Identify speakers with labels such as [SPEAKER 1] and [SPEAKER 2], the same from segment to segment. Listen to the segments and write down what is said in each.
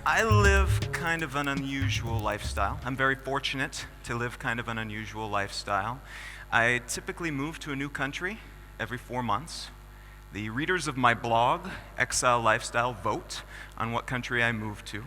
[SPEAKER 1] I live kind of an unusual lifestyle. I'm very fortunate to live kind of an unusual lifestyle. I typically move to a new country every 4 months. The readers of my blog, Exile Lifestyle, vote on what country I move to,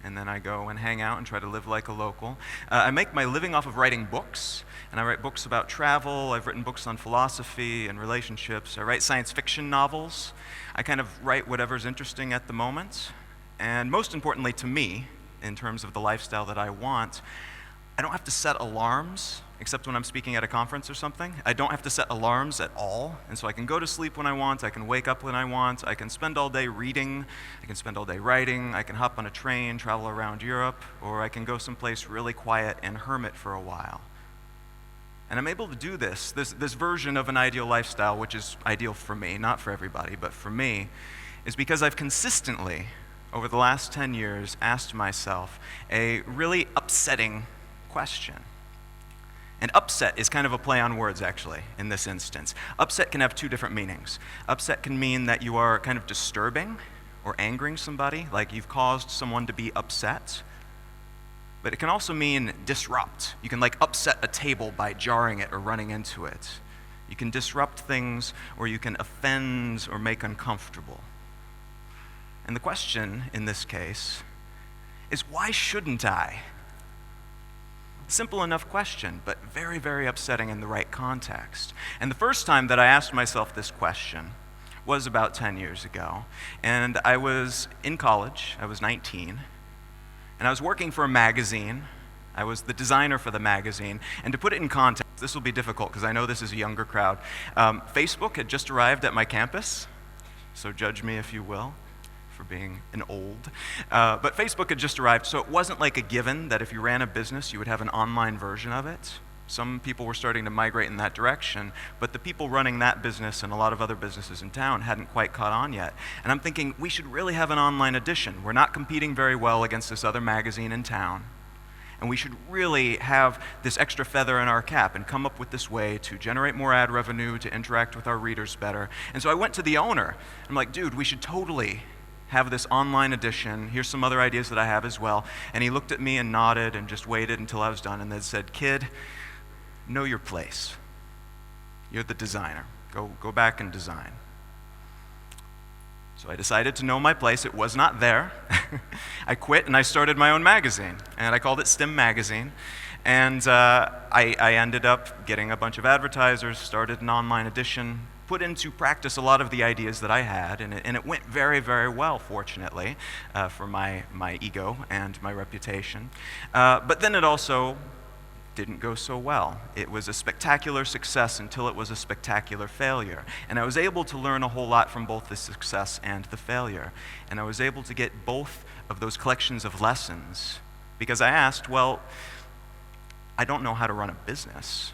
[SPEAKER 1] and then I go and hang out and try to live like a local. I make my living off of writing books, and I write books about travel. I've written books on philosophy and relationships. I write science fiction novels. I kind of write whatever's interesting at the moment. And most importantly to me, in terms of the lifestyle that I want, I don't have to set alarms, except when I'm speaking at a conference or something. I don't have to set alarms at all, and so I can go to sleep when I want, I can wake up when I want, I can spend all day reading, I can spend all day writing, I can hop on a train, travel around Europe, or I can go someplace really quiet and hermit for a while. And I'm able to do this version of an ideal lifestyle, which is ideal for me, not for everybody, but for me, is because I've consistently, over the last 10 years, asked myself a really upsetting question. And upset is kind of a play on words, actually, in this instance. Upset can have two different meanings. Upset can mean that you are kind of disturbing or angering somebody, like you've caused someone to be upset. But it can also mean disrupt. You can upset a table by jarring it or running into it. You can disrupt things, or you can offend or make uncomfortable. And the question, in this case, is why shouldn't I? Simple enough question, but very, very upsetting in the right context. And the first time that I asked myself this question was about 10 years ago. And I was in college, I was 19, and I was working for a magazine. I was the designer for the magazine. And to put it in context, this will be difficult because I know this is a younger crowd. Facebook had just arrived at my campus, so judge me if you will for being an old. But Facebook had just arrived, so it wasn't like a given that if you ran a business, you would have an online version of it. Some people were starting to migrate in that direction, but the people running that business and a lot of other businesses in town hadn't quite caught on yet. And I'm thinking, we should really have an online edition. We're not competing very well against this other magazine in town. And we should really have this extra feather in our cap and come up with this way to generate more ad revenue, to interact with our readers better. And so I went to the owner. I'm like, dude, we should totally have this online edition. Here's some other ideas that I have as well. And he looked at me and nodded and just waited until I was done and then said, kid, know your place. You're the designer. Go back and design. So I decided to know my place. It was not there. I quit and I started my own magazine. And I called it STEM Magazine. And I ended up getting a bunch of advertisers, started an online edition, put into practice a lot of the ideas that I had, and it went very, very well, fortunately, for my ego and my reputation. But then it also didn't go so well. It was a spectacular success until it was a spectacular failure. And I was able to learn a whole lot from both the success and the failure. And I was able to get both of those collections of lessons because I asked, well, I don't know how to run a business,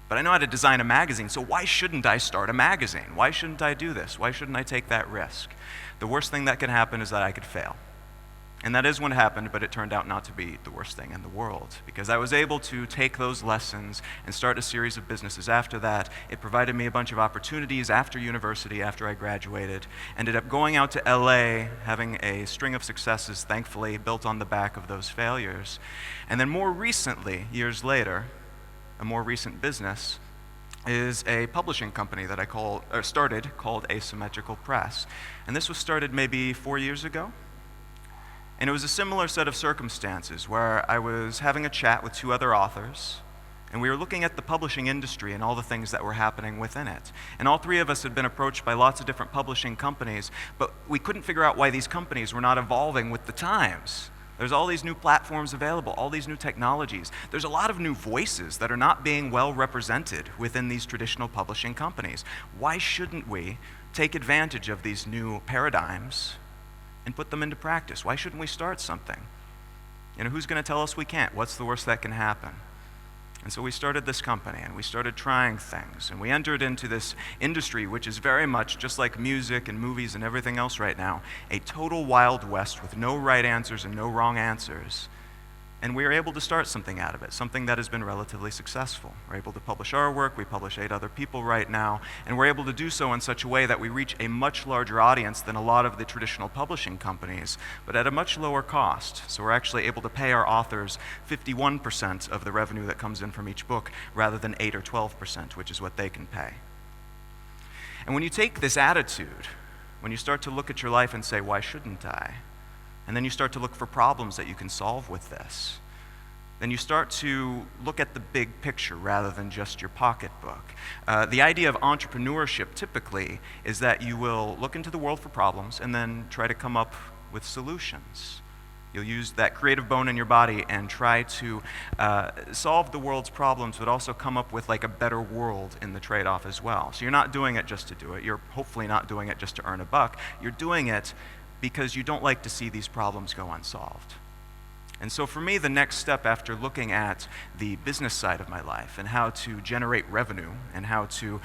[SPEAKER 1] but I know how to design a magazine, so why shouldn't I start a magazine? Why shouldn't I do this? Why shouldn't I take that risk? The worst thing that could happen is that I could fail. And that is what happened, but it turned out not to be the worst thing in the world, because I was able to take those lessons and start a series of businesses after that. It provided me a bunch of opportunities after university, after I graduated. Ended up going out to LA, having a string of successes, thankfully, built on the back of those failures. And then more recently, years later, a more recent business is a publishing company that I started called Asymmetric Press. And this was started maybe 4 years ago. And it was a similar set of circumstances where I was having a chat with two other authors, and we were looking at the publishing industry and all the things that were happening within it. And all three of us had been approached by lots of different publishing companies, but we couldn't figure out why these companies were not evolving with the times. There's all these new platforms available, all these new technologies. There's a lot of new voices that are not being well represented within these traditional publishing companies. Why shouldn't we take advantage of these new paradigms and put them into practice? Why shouldn't we start something? Who's going to tell us we can't? What's the worst that can happen? And so we started this company, and we started trying things, and we entered into this industry, which is very much, just like music and movies and everything else right now, a total Wild West with no right answers and no wrong answers. And we were able to start something out of it, something that has been relatively successful. We're able to publish our work, we publish 8 other people right now, and we're able to do so in such a way that we reach a much larger audience than a lot of the traditional publishing companies, but at a much lower cost. So we're actually able to pay our authors 51% of the revenue that comes in from each book, rather than 8 or 12%, which is what they can pay. And when you take this attitude, when you start to look at your life and say, why shouldn't I? And then you start to look for problems that you can solve with this. Then you start to look at the big picture rather than just your pocketbook. The idea of entrepreneurship typically is that you will look into the world for problems and then try to come up with solutions. You'll use that creative bone in your body and try to solve the world's problems, but also come up with like a better world in the trade-off as well. So you're not doing it just to do it. You're hopefully not doing it just to earn a buck. You're doing it because you don't like to see these problems go unsolved. And so for me, the next step after looking at the business side of my life and how to generate revenue and how to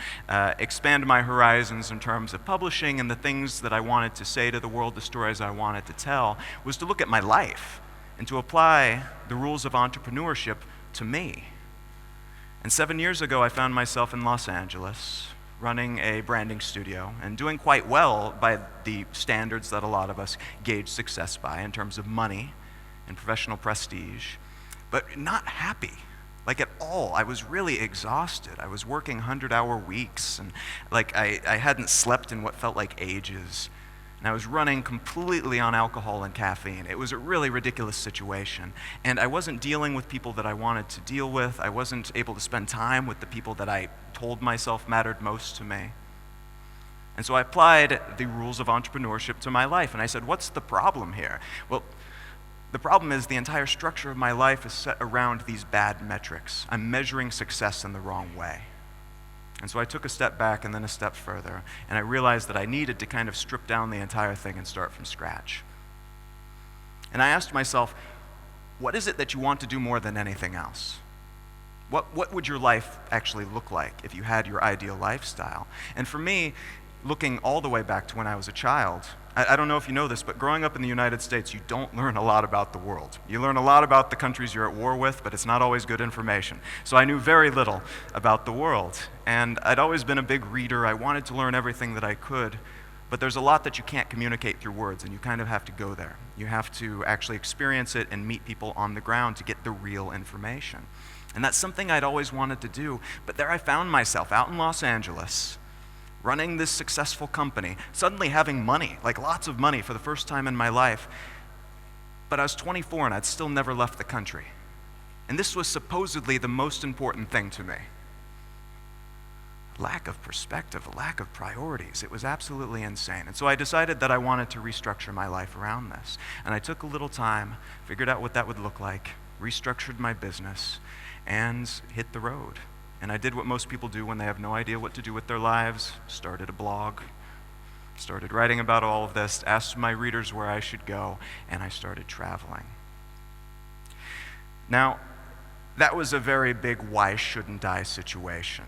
[SPEAKER 1] expand my horizons in terms of publishing and the things that I wanted to say to the world, the stories I wanted to tell, was to look at my life and to apply the rules of entrepreneurship to me. And 7 years ago, I found myself in Los Angeles, running a branding studio and doing quite well by the standards that a lot of us gauge success by in terms of money and professional prestige, but not happy, like at all. I was really exhausted. I was working 100-hour weeks, and like I hadn't slept in what felt like ages. And I was running completely on alcohol and caffeine. It was a really ridiculous situation. And I wasn't dealing with people that I wanted to deal with. I wasn't able to spend time with the people that I told myself mattered most to me. And so I applied the rules of entrepreneurship to my life. And I said, what's the problem here? Well, the problem is the entire structure of my life is set around these bad metrics. I'm measuring success in the wrong way. And so I took a step back and then a step further, and I realized that I needed to kind of strip down the entire thing and start from scratch. And I asked myself, what is it that you want to do more than anything else? What would your life actually look like if you had your ideal lifestyle? And for me, looking all the way back to when I was a child, I don't know if you know this, but growing up in the United States, you don't learn a lot about the world. You learn a lot about the countries you're at war with, but it's not always good information. So I knew very little about the world. And I'd always been a big reader. I wanted to learn everything that I could. But there's a lot that you can't communicate through words, and you kind of have to go there. You have to actually experience it and meet people on the ground to get the real information. And that's something I'd always wanted to do. But there I found myself out in Los Angeles, running this successful company, suddenly having money, like lots of money for the first time in my life. But I was 24 and I'd still never left the country. And this was supposedly the most important thing to me. Lack of perspective, a lack of priorities. It was absolutely insane. And so I decided that I wanted to restructure my life around this. And I took a little time, figured out what that would look like, restructured my business, and hit the road. And I did what most people do when they have no idea what to do with their lives, started a blog, started writing about all of this, asked my readers where I should go, and I started traveling. Now, that was a very big why shouldn't I situation.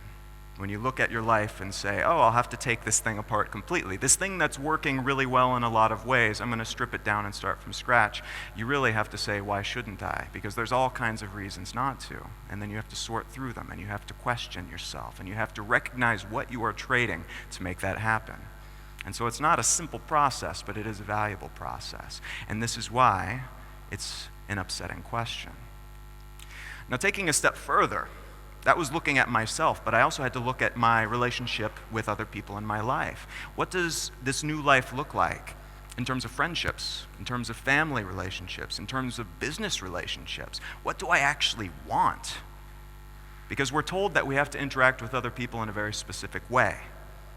[SPEAKER 1] When you look at your life and say, oh, I'll have to take this thing apart completely. This thing that's working really well in a lot of ways, I'm going to strip it down and start from scratch. You really have to say, why shouldn't I? Because there's all kinds of reasons not to. And then you have to sort through them, and you have to question yourself, and you have to recognize what you are trading to make that happen. And so it's not a simple process, but it is a valuable process. And this is why it's an upsetting question. Now, taking a step further, that was looking at myself, but I also had to look at my relationship with other people in my life. What does this new life look like in terms of friendships, in terms of family relationships, in terms of business relationships? What do I actually want? Because we're told that we have to interact with other people in a very specific way.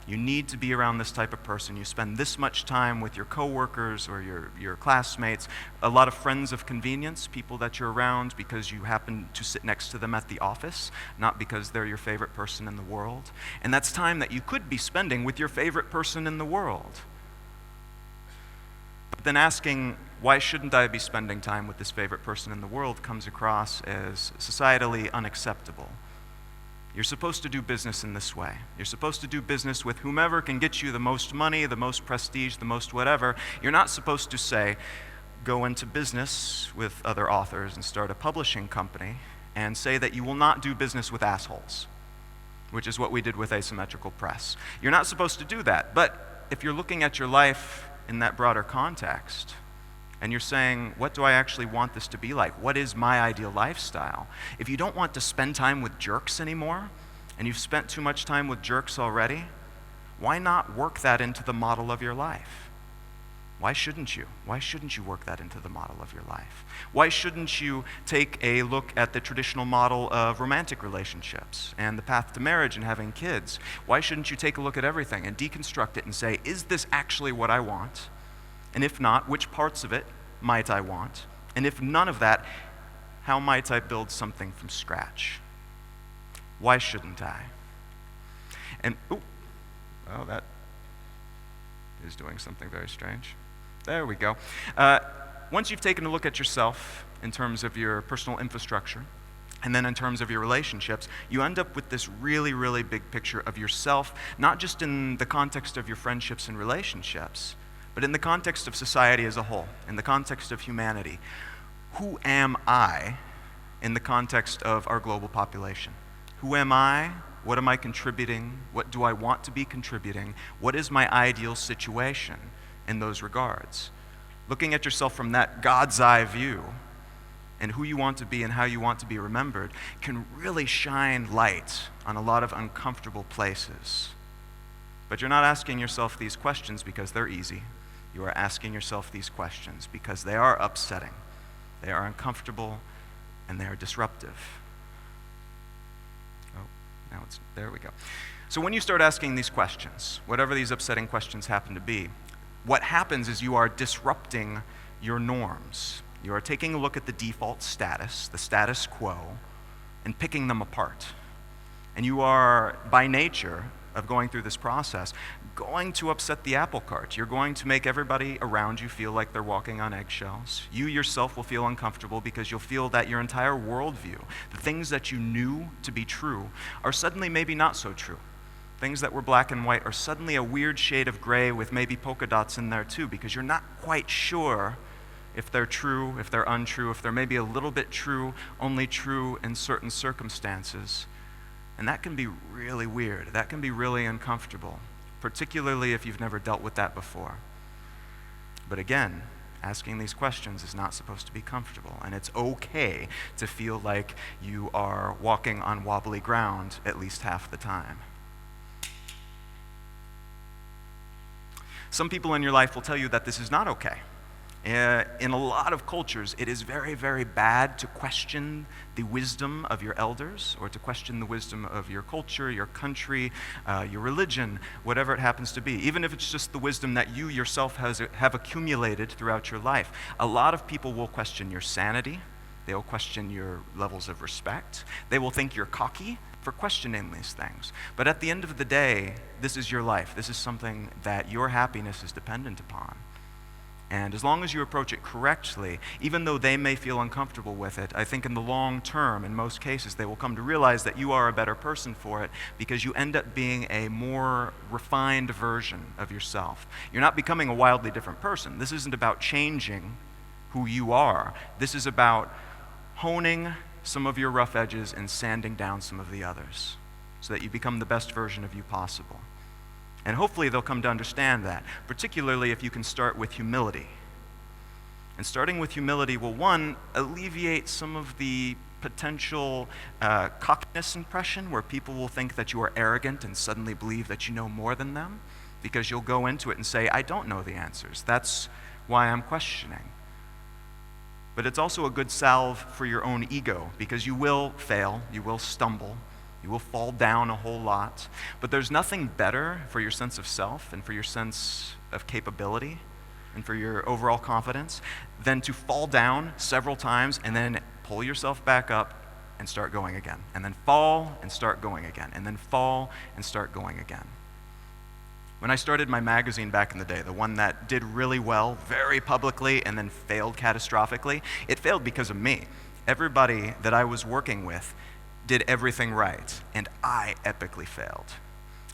[SPEAKER 1] You need to be around this type of person. You spend this much time with your coworkers or your classmates, a lot of friends of convenience, people that you're around because you happen to sit next to them at the office, not because they're your favorite person in the world. And that's time that you could be spending with your favorite person in the world. But then asking, why shouldn't I be spending time with this favorite person in the world, comes across as societally unacceptable. You're supposed to do business in this way. You're supposed to do business with whomever can get you the most money, the most prestige, the most whatever. You're not supposed to say, go into business with other authors and start a publishing company and say that you will not do business with assholes, which is what we did with Asymmetric Press. You're not supposed to do that, but if you're looking at your life in that broader context, and you're saying, what do I actually want this to be like? What is my ideal lifestyle? If you don't want to spend time with jerks anymore, and you've spent too much time with jerks already, why not work that into the model of your life? Why shouldn't you? Why shouldn't you work that into the model of your life? Why shouldn't you take a look at the traditional model of romantic relationships and the path to marriage and having kids? Why shouldn't you take a look at everything and deconstruct it and say, is this actually what I want? And if not, which parts of it might I want? And if none of that, how might I build something from scratch? Why shouldn't I? And, oh, that is doing something very strange. There we go. Once you've taken a look at yourself in terms of your personal infrastructure, and then in terms of your relationships, you end up with this really, really big picture of yourself, not just in the context of your friendships and relationships, but in the context of society as a whole, in the context of humanity. Who am I in the context of our global population? Who am I? What am I contributing? What do I want to be contributing? What is my ideal situation in those regards? Looking at yourself from that God's eye view and who you want to be and how you want to be remembered can really shine light on a lot of uncomfortable places. But you're not asking yourself these questions because they're easy. You are asking yourself these questions because they are upsetting, they are uncomfortable, and they are disruptive. There we go. So when you start asking these questions, whatever these upsetting questions happen to be, what happens is you are disrupting your norms. You are taking a look at the default status, the status quo, and picking them apart. And you are, by nature of going through this process, going to upset the apple cart. You're going to make everybody around you feel like they're walking on eggshells. You yourself will feel uncomfortable because you'll feel that your entire worldview, the things that you knew to be true, are suddenly maybe not so true. Things that were black and white are suddenly a weird shade of gray with maybe polka dots in there too, because you're not quite sure if they're true, if they're untrue, if they're maybe a little bit true, only true in certain circumstances. And that can be really weird. That can be really uncomfortable, particularly if you've never dealt with that before. But again, asking these questions is not supposed to be comfortable, and it's okay to feel like you are walking on wobbly ground at least half the time. Some people in your life will tell you that this is not okay. In a lot of cultures, it is very, very bad to question the wisdom of your elders or to question the wisdom of your culture, your country, your religion, whatever it happens to be, even if it's just the wisdom that you yourself have accumulated throughout your life. A lot of people will question your sanity. They will question your levels of respect. They will think you're cocky for questioning these things. But at the end of the day, this is your life. This is something that your happiness is dependent upon. And as long as you approach it correctly, even though they may feel uncomfortable with it, I think in the long term, in most cases, they will come to realize that you are a better person for it because you end up being a more refined version of yourself. You're not becoming a wildly different person. This isn't about changing who you are. This is about honing some of your rough edges and sanding down some of the others so that you become the best version of you possible. And hopefully they'll come to understand that, particularly if you can start with humility. And starting with humility will, one, alleviate some of the potential cockiness impression where people will think that you are arrogant and suddenly believe that you know more than them because you'll go into it and say, I don't know the answers. That's why I'm questioning. But it's also a good salve for your own ego because you will fail, you will stumble, you will fall down a whole lot, but there's nothing better for your sense of self and for your sense of capability and for your overall confidence than to fall down several times and then pull yourself back up and start going again, and then fall and start going again, and then fall and start going again. When I started my magazine back in the day, the one that did really well, very publicly, and then failed catastrophically, it failed because of me. Everybody that I was working with did everything right, and I epically failed.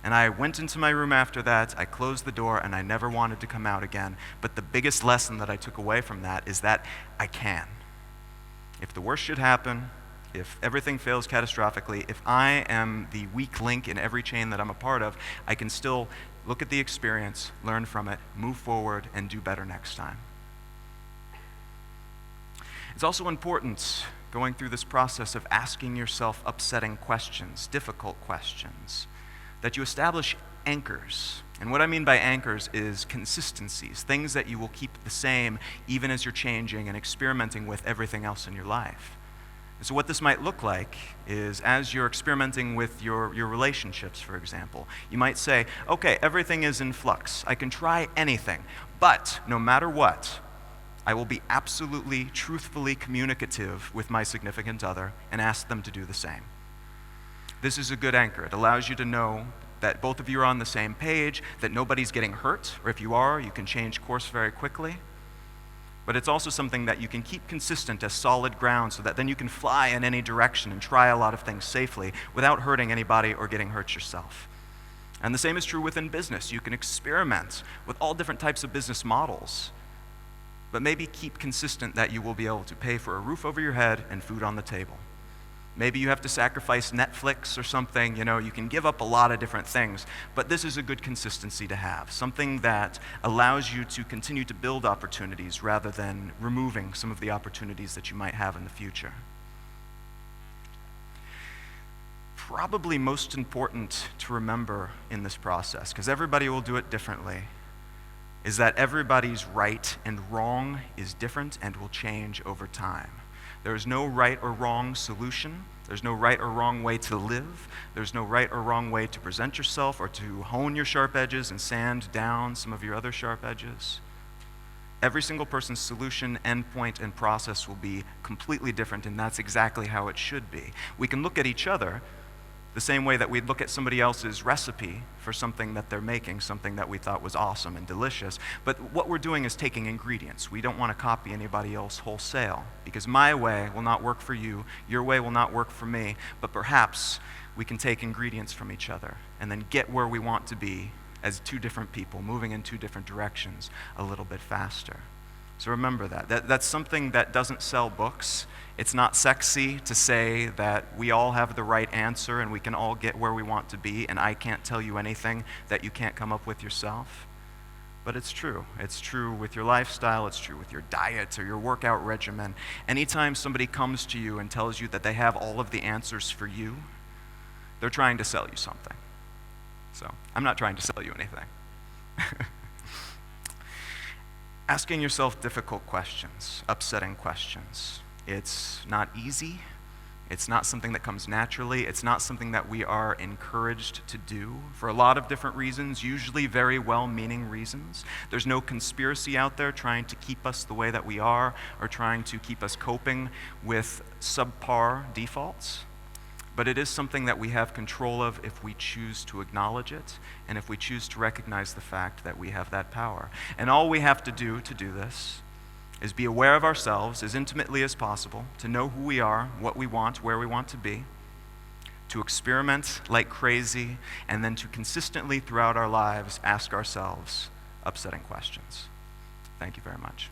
[SPEAKER 1] And I went into my room after that, I closed the door, and I never wanted to come out again. But the biggest lesson that I took away from that is that I can. If the worst should happen, if everything fails catastrophically, if I am the weak link in every chain that I'm a part of, I can still look at the experience, learn from it, move forward, and do better next time. It's also important going through this process of asking yourself upsetting questions, difficult questions, that you establish anchors. And what I mean by anchors is consistencies, things that you will keep the same even as you're changing and experimenting with everything else in your life. And so what this might look like is as you're experimenting with your relationships, for example, you might say, okay, everything is in flux. I can try anything, but no matter what, I will be absolutely, truthfully communicative with my significant other and ask them to do the same. This is a good anchor. It allows you to know that both of you are on the same page, that nobody's getting hurt, or if you are, you can change course very quickly. But it's also something that you can keep consistent as solid ground so that then you can fly in any direction and try a lot of things safely without hurting anybody or getting hurt yourself. And the same is true within business. You can experiment with all different types of business models, but maybe keep consistent that you will be able to pay for a roof over your head and food on the table. Maybe you have to sacrifice Netflix or something, you can give up a lot of different things, but this is a good consistency to have, something that allows you to continue to build opportunities rather than removing some of the opportunities that you might have in the future. Probably most important to remember in this process, because everybody will do it differently, is that everybody's right and wrong is different and will change over time. There is no right or wrong solution. There's no right or wrong way to live. There's no right or wrong way to present yourself or to hone your sharp edges and sand down some of your other sharp edges. Every single person's solution, endpoint, and process will be completely different, and that's exactly how it should be. We can look at each other the same way that we'd look at somebody else's recipe for something that they're making, something that we thought was awesome and delicious. But what we're doing is taking ingredients. We don't want to copy anybody else wholesale, because my way will not work for you, your way will not work for me, but perhaps we can take ingredients from each other and then get where we want to be as two different people moving in two different directions a little bit faster. So remember that's something that doesn't sell books. It's not sexy to say that we all have the right answer and we can all get where we want to be, and I can't tell you anything that you can't come up with yourself. But it's true. It's true with your lifestyle. It's true with your diet or your workout regimen. Anytime somebody comes to you and tells you that they have all of the answers for you, they're trying to sell you something. So I'm not trying to sell you anything. Asking yourself difficult questions, upsetting questions. It's not easy. It's not something that comes naturally. It's not something that we are encouraged to do for a lot of different reasons, usually very well-meaning reasons. There's no conspiracy out there trying to keep us the way that we are or trying to keep us coping with subpar defaults. But it is something that we have control of if we choose to acknowledge it and if we choose to recognize the fact that we have that power. And all we have to do this is be aware of ourselves as intimately as possible, to know who we are, what we want, where we want to be, to experiment like crazy, and then to consistently throughout our lives ask ourselves upsetting questions. Thank you very much.